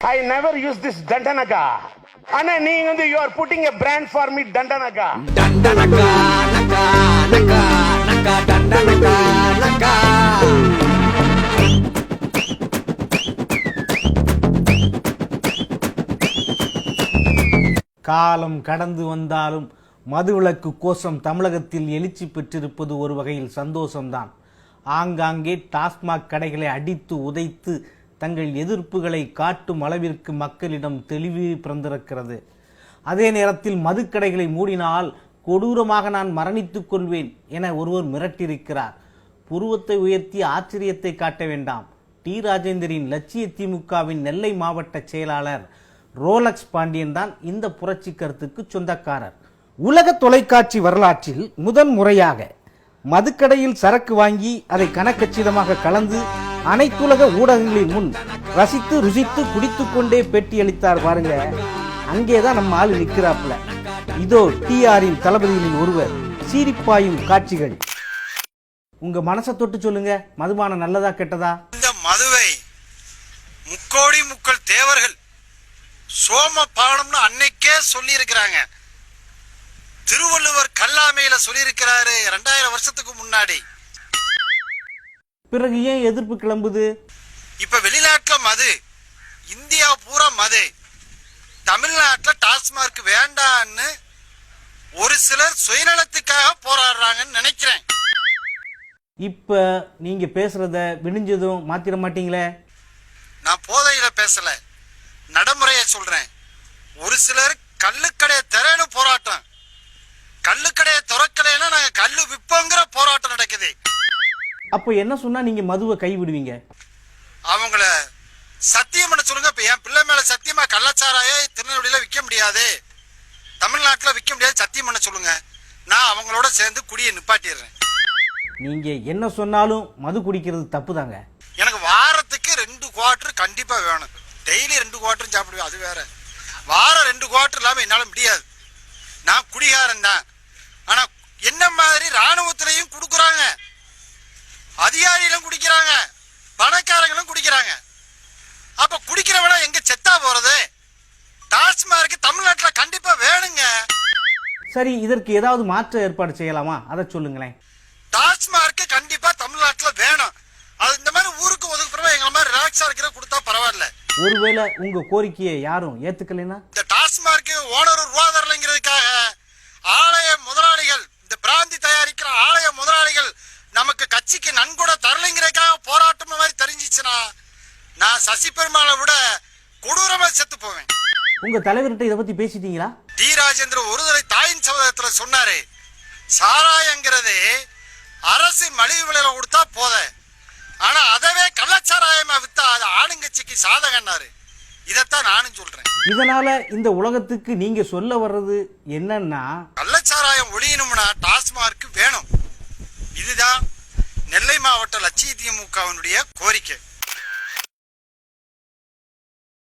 I never use this Dandanaga. Anna, you are putting a brand for me, Dandanaga. Dandanaga, naga, naga, naga, Dandanaga, naga. காலம் கடந்து வந்தாலும் மதுவிலக்கு கோஷம் தமிழகத்தில் எழுச்சி பெற்றிருப்பது ஒரு வகையில் சந்தோஷம்தான். ஆங்காங்கே டாஸ்மாக் கடைகளை அடித்து உதைத்து தங்கள் எதிர்ப்புகளை காட்டும் அளவிற்கு மக்களிடம் தெளிவு பிறந்திருக்கிறது. அதே நேரத்தில் மதுக்கடைகளை மூடினால் கொடூரமாக நான் மரணித்துக் கொள்வேன் என ஒருவர் மிரட்டியிருக்கிறார். புருவத்தை உயர்த்தி ஆச்சரியத்தை காட்ட வேண்டாம். டி ராஜேந்தரின் லட்சிய திமுகவின் நெல்லை மாவட்ட செயலாளர் ரோலக்ஸ் பாண்டியன் தான் இந்த புரட்சி கருத்துக்கு சொந்தக்காரர். உலக தொலைக்காட்சி வரலாற்றில் முதன் முறையாக மதுக்கடையில் சரக்கு வாங்கி அதை கனக்கச்சிதமாக கலந்து அனைத்துலக ஊடகங்களின் முன் ரசித்து ருசித்து குடித்துக் கொண்டே பேட்டியளித்தார் பாருங்க. அங்கேதான் நம்ம ஆளு நிற்கிறாப்புல. இதோ டிஆரின் தளபதிகளில் ஒருவர் சீரிப்பாயும் காட்சிகள். உங்க மனசை தொட்டு சொல்லுங்க, மதுபானம் நல்லதா கெட்டதா? இந்த மதுவை முக்கோடி முக்கள் தேவர்கள் சோம பானம்னு அன்னைக்கே சொல்லி இருக்கிறாங்க. திருவள்ளுவர் கல்லாமையில சொல்லி இருக்கிறாரு 2000 வருஷத்துக்கு முன்னாடி. பிறகு ஏன் எதிர்ப்பு கிளம்புது? இப்ப வெளிநாட்டுல மது, இந்தியா பூரா மது, தமிழ்நாட்டுல டாஸ்மார்க் வேண்டான்னு ஒரு சிலர் சுயநலத்துக்காக போராடுறாங்கன்னு நினைக்கிறேன். இப்ப நீங்க பேசுறத விடிஞ்சதும் மாத்திர மாட்டீங்களே? நான் போதையில பேசல, நடைமுறைய சொல்றேன். ஒரு சிலர் கள்ளுக்கடையை திறன்னு போராட்டம், கள்ளுக்கடையை திறக்கலைன்னா நாங்க கல்லு விப்போங்கிற போராட்டம் நடக்குது. அப்ப என்ன சொன்னா நீங்க மதுவை கை விடுவீங்க? அவங்கள சத்தியம் பண்ண சொல்லுங்க. இப்ப என் பிள்ளை மேல சத்தியமா கள்ளச்சாராய திருநெல்வேலியில விற்க முடியாது, தமிழ்நாட்டுல விற்க முடியாது, சத்தியம் பண்ண சொல்லுங்க. நான் அவங்களோட சேர்ந்து குடியை நிப்பாட்டிடுறேன். நீங்க என்ன சொன்னாலும் மது குடிக்கிறது தப்பு தாங்க. எனக்கு வாரத்துக்கு 2 குவார்டர் கண்டிப்பா வேணும். டெய்லி 2 குவார்டரும் சாப்பிடுவேன், அது வேற. வாரம் 2 குவார்டர் இல்லாம என்னால முடியாது. நான் குடிகாரன் தான். ஆனா என்ன மாதிரி ராணுவத்திலையும் குடுக்குறாங்க, அதிகாரிகளும் குடிக்கிறாங்க, பணக்காரங்களும் குடிக்கிறாங்க. அப்ப குடிக்கிறவனா எங்க செத்தா போறது? டாஸ்மார்க் தமிழ்நாட்டுல கண்டிப்பா வேணுங்க. சரி, இதற்கு ஏதாவது மாற்று ஏற்பாடு செய்யலாமா? அதை சொல்லுங்களேன். டாஸ்மார்க் கண்டிப்பா தமிழ்நாட்டுல வேணும். அது இந்த மாதிரி ஊருக்கு ஒதுக்குறவங்க எங்க மாதிரி ரிலாக்ஸா இருக்கிற கொடுத்தா பரவாயில்ல. ஒருவேளை உங்க கோரிக்கையை யாரும் ஏத்துக்கலைன்னா? இந்த டாஸ்மார்க் ஓனர் ரூபா தரலைங்கிறதுக்காக ஆலய முதலாளிகள், இந்த பிராந்தி தயாரிக்கிற ஆலய முதலாளிகள் நமக்கு கட்சிக்கு நன்கொடை தரலைங்கிறதுக்காக போராட்டம் மாதிரி தெரிஞ்சிச்சுன்னா நான் சசி பெருமாளை விட கொடூரமா செத்து போவேன். உங்க தலைவர்கிட்ட இதை பத்தி பேசிட்டீங்களா? டி ராஜேந்திர ஒருதலை தாயின் சபதத்துல சொன்னாரு, சாராயங்கிறது அரசு மலிவு விலையில கொடுத்தா போத, ஆனா அதவே கள்ளச்சாராயமா வித்தா அது ஆளுங்கட்சிக்கு சாதகன்னாரு. இதத்தான் நானும் சொல்றேன். இதனால இந்த உலகத்துக்கு நீங்க சொல்ல வர்றது என்னன்னா, கள்ளச்சாராயம் ஒழியணும்னா டாஸ்மார்க் வேணும். இதுதான் நெல்லை மாவட்ட லட்சிய திமுகவினுடைய கோரிக்கை.